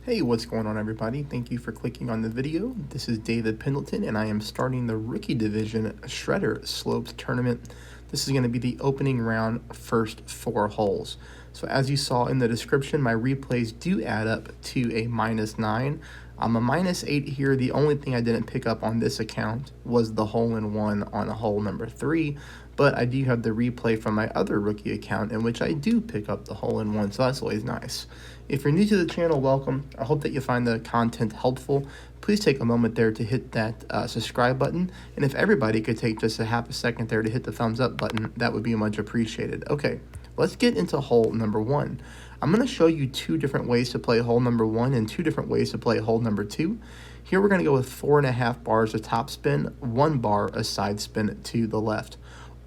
Hey, what's going on, everybody? Thank you for clicking on the video. This is David Pendleton, and I am starting the Rookie Division Shredder Sloped Tournament. This is going to be the opening round, first 4 holes. So as you saw in the description, my replays do add up to a -9. I'm a -8 here. The only thing I didn't pick up on this account was the hole-in-one on hole number 3, but I do have the replay from my other rookie account in which I do pick up the hole-in-one, so that's always nice. If you're new to the channel, welcome. I hope that you find the content helpful. Please take a moment there to hit that subscribe button, and if everybody could take just a half a second there to hit the thumbs up button, that would be much appreciated. Okay, let's get into hole number 1. I'm going to show you 2 different ways to play hole number 1 and 2 different ways to play hole number 2. Here we're going to go with 4.5 bars of top spin, 1 bar of side spin to the left.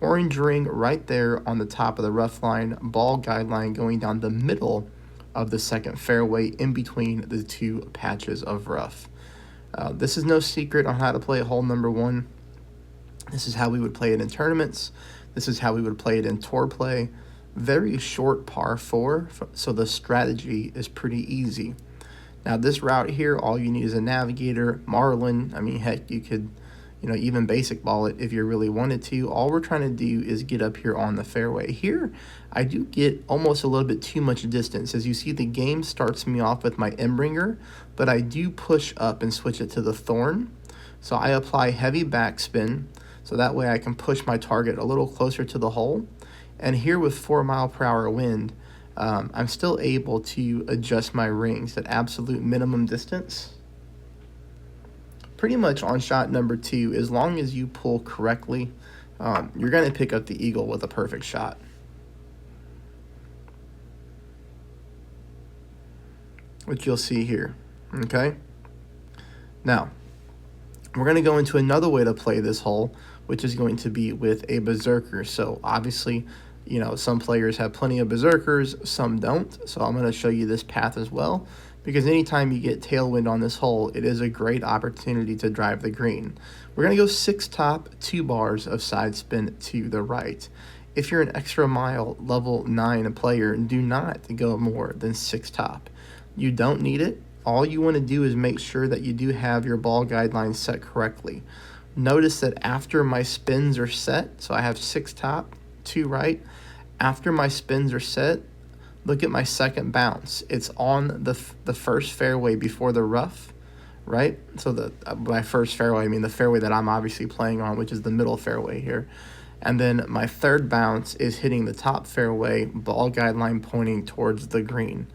Orange ring right there on the top of the rough line, ball guideline going down the middle of the second fairway in between the 2 patches of rough. This is no secret on how to play hole number 1. This is how we would play it in tournaments. This is how we would play it in tour play. Very short par 4, so the strategy is pretty easy. Now this route here, all you need is a navigator, marlin. I mean, heck, you could, even basic ball it if you really wanted to. All we're trying to do is get up here on the fairway. Here, I do get almost a little bit too much distance. As you see, the game starts me off with my M-ringer, but I do push up and switch it to the thorn. So I apply heavy backspin, so that way I can push my target a little closer to the hole. And here with 4-mile-per-hour wind, I'm still able to adjust my rings at absolute minimum distance. Pretty much on shot number 2, as long as you pull correctly, you're going to pick up the eagle with a perfect shot. Which you'll see here, okay? Now, we're going to go into another way to play this hole, which is going to be with a berserker. So obviously, some players have plenty of berserkers, some don't. So I'm going to show you this path as well, because anytime you get tailwind on this hole, it is a great opportunity to drive the green. We're going to go 6 top, 2 bars of side spin to the right. If you're an extra mile level 9 player, do not go more than 6 top. You don't need it. All you want to do is make sure that you do have your ball guidelines set correctly. Notice that after my spins are set, so I have 6 top, 2 right. After my spins are set, look at my second bounce. It's on the first fairway before the rough, right? So by first fairway, I mean the fairway that I'm obviously playing on, which is the middle fairway here. And then my third bounce is hitting the top fairway, ball guideline pointing towards the green.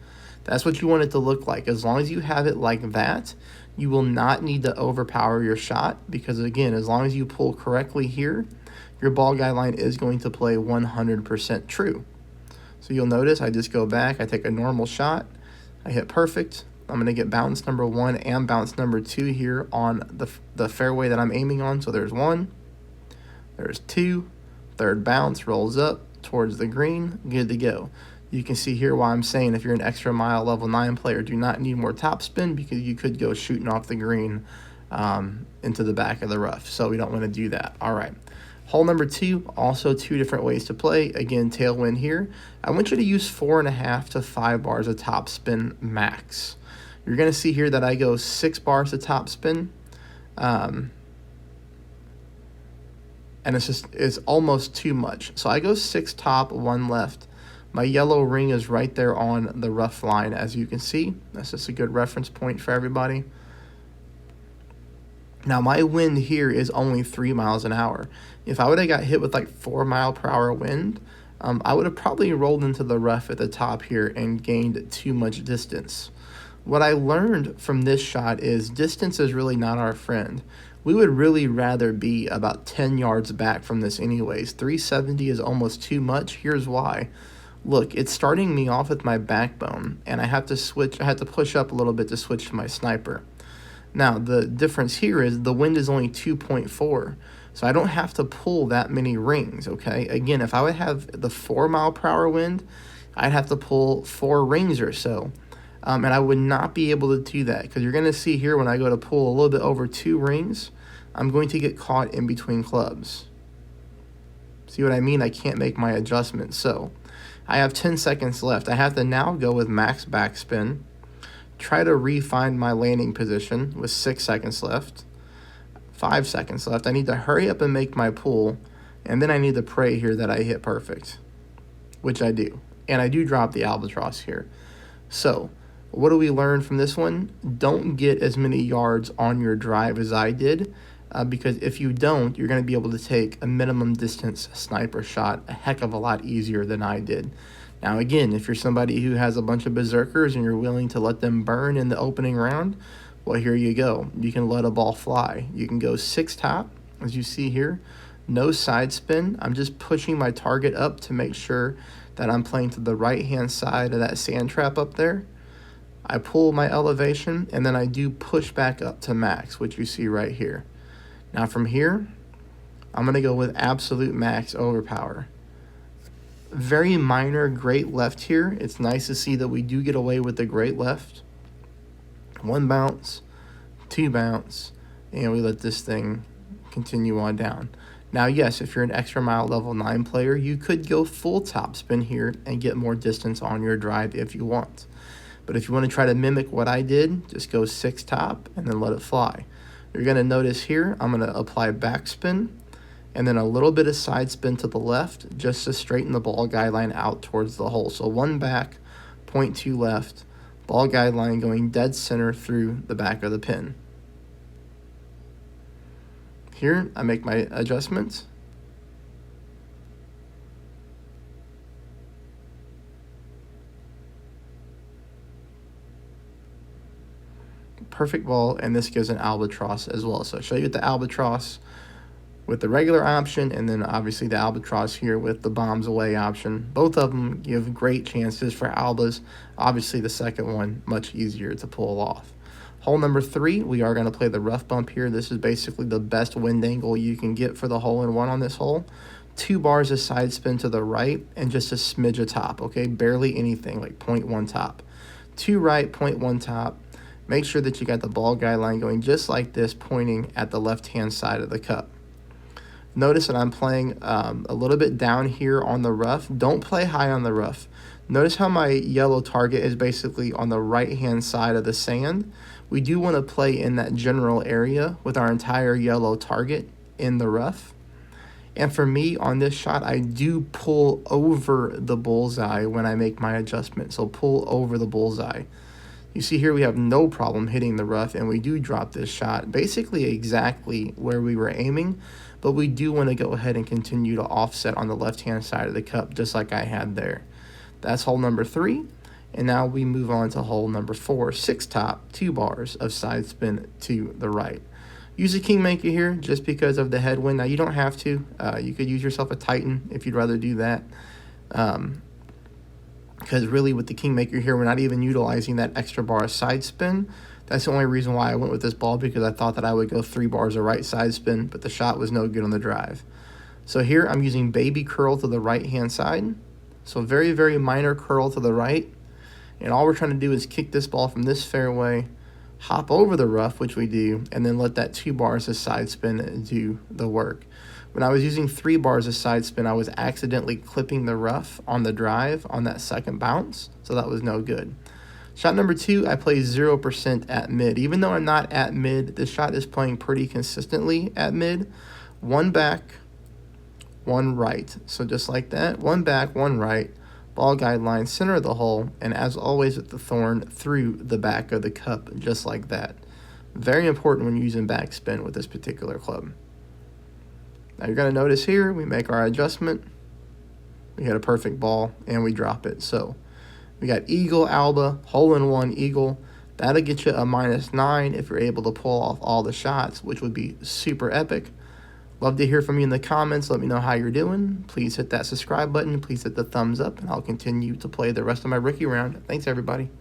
That's what you want it to look like. As long as you have it like that, you will not need to overpower your shot, because again, as long as you pull correctly here, your ball guideline is going to play 100% true. So you'll notice I just go back, I take a normal shot, I hit perfect. I'm going to get bounce number 1 and bounce number 2 here on the fairway that I'm aiming on. So there's 1, there's 2, third bounce, rolls up towards the green, good to go. You can see here why I'm saying if you're an extra mile level 9 player, do not need more top spin, because you could go shooting off the green into the back of the rough. So we don't want to do that. All right. Hole number 2, also 2 different ways to play. Again, tailwind here. I want you to use 4.5 to 5 bars of top spin max. You're going to see here that I go 6 bars of top spin. And it's almost too much. So I go 6 top, 1 left. My yellow ring is right there on the rough line, as you can see. That's just a good reference point for everybody. Now my wind here is only 3 miles an hour. If I would have got hit with like 4-mile-per-hour wind, I would have probably rolled into the rough at the top here and gained too much distance. What I learned from this shot is distance is really not our friend. We would really rather be about 10 yards back from this anyways. 370 is almost too much. Here's why. Look, it's starting me off with my backbone, and I have to push up a little bit to switch to my sniper. Now, the difference here is the wind is only 2.4, so I don't have to pull that many rings, okay? Again, if I would have the 4-mile-per-hour wind, I'd have to pull 4 rings or so, and I would not be able to do that, because you're going to see here when I go to pull a little bit over 2 rings, I'm going to get caught in between clubs. See what I mean? I can't make my adjustments. So I have 10 seconds left. I have to now go with max backspin try to re-find my landing position with 6 seconds left, 5 seconds left. I need to hurry up and make my pull, and then I need to pray here that I hit perfect, which I do. And I do drop the albatross here. So what do we learn from this one? Don't get as many yards on your drive as I did, because if you don't, you're going to be able to take a minimum distance sniper shot a heck of a lot easier than I did. Now again, if you're somebody who has a bunch of berserkers and you're willing to let them burn in the opening round, well, here you go. You can let a ball fly. You can go 6 top, as you see here. No side spin. I'm just pushing my target up to make sure that I'm playing to the right-hand side of that sand trap up there. I pull my elevation, and then I do push back up to max, which you see right here. Now from here, I'm going to go with absolute max overpower. Very minor great left here. It's nice to see that we do get away with the great left. 1 bounce, 2 bounce, and we let this thing continue on down. Now, yes, if you're an extra mile level 9 player, you could go full top spin here and get more distance on your drive if you want. But if you want to try to mimic what I did, just go 6 top and then let it fly. You're going to notice here, I'm going to apply backspin and then a little bit of side spin to the left just to straighten the ball guideline out towards the hole. So 1 back, 0.2 left, ball guideline going dead center through the back of the pin. Here, I make my adjustments. Perfect ball, and this gives an albatross as well. So I'll show you the albatross with the regular option, and then obviously the albatross here with the bombs away option. Both of them give great chances for albas. Obviously the second one, much easier to pull off. Hole number 3, we are going to play the rough bump here. This is basically the best wind angle you can get for the hole-in-one on this hole. 2 bars of side spin to the right and just a smidge of top, okay? Barely anything, like 0.1 top. 2 right, 0.1 top. Make sure that you got the ball guideline going just like this, pointing at the left-hand side of the cup. Notice that I'm playing a little bit down here on the rough. Don't play high on the rough. Notice how my yellow target is basically on the right-hand side of the sand. We do want to play in that general area with our entire yellow target in the rough. And for me, on this shot, I do pull over the bullseye when I make my adjustment. So pull over the bullseye. You see here we have no problem hitting the rough, and we do drop this shot basically exactly where we were aiming, but we do want to go ahead and continue to offset on the left-hand side of the cup just like I had there. That's hole number 3, and now we move on to hole number 4, 6 top, 2 bars of side spin to the right. Use a Kingmaker here just because of the headwind. Now you don't have to. You could use yourself a Titan if you'd rather do that. Because really with the Kingmaker here, we're not even utilizing that extra bar of side spin. That's the only reason why I went with this ball, because I thought that I would go 3 bars of right side spin, but the shot was no good on the drive. So here I'm using baby curl to the right-hand side. So very, very minor curl to the right. And all we're trying to do is kick this ball from this fairway, hop over the rough, which we do, and then let that 2 bars of side spin do the work. When I was using 3 bars of side spin, I was accidentally clipping the rough on the drive on that second bounce, so that was no good. Shot number 2, I play 0% at mid. Even though I'm not at mid, this shot is playing pretty consistently at mid. 1 back, 1 right. So just like that, 1 back, 1 right, ball guideline, center of the hole, and as always with the thorn, through the back of the cup, just like that. Very important when using backspin with this particular club. Now you're going to notice here, we make our adjustment, we hit a perfect ball, and we drop it. So we got eagle, alba, hole-in-one, eagle. That'll get you a -9 if you're able to pull off all the shots, which would be super epic. Love to hear from you in the comments. Let me know how you're doing. Please hit that subscribe button. Please hit the thumbs up, and I'll continue to play the rest of my rookie round. Thanks, everybody.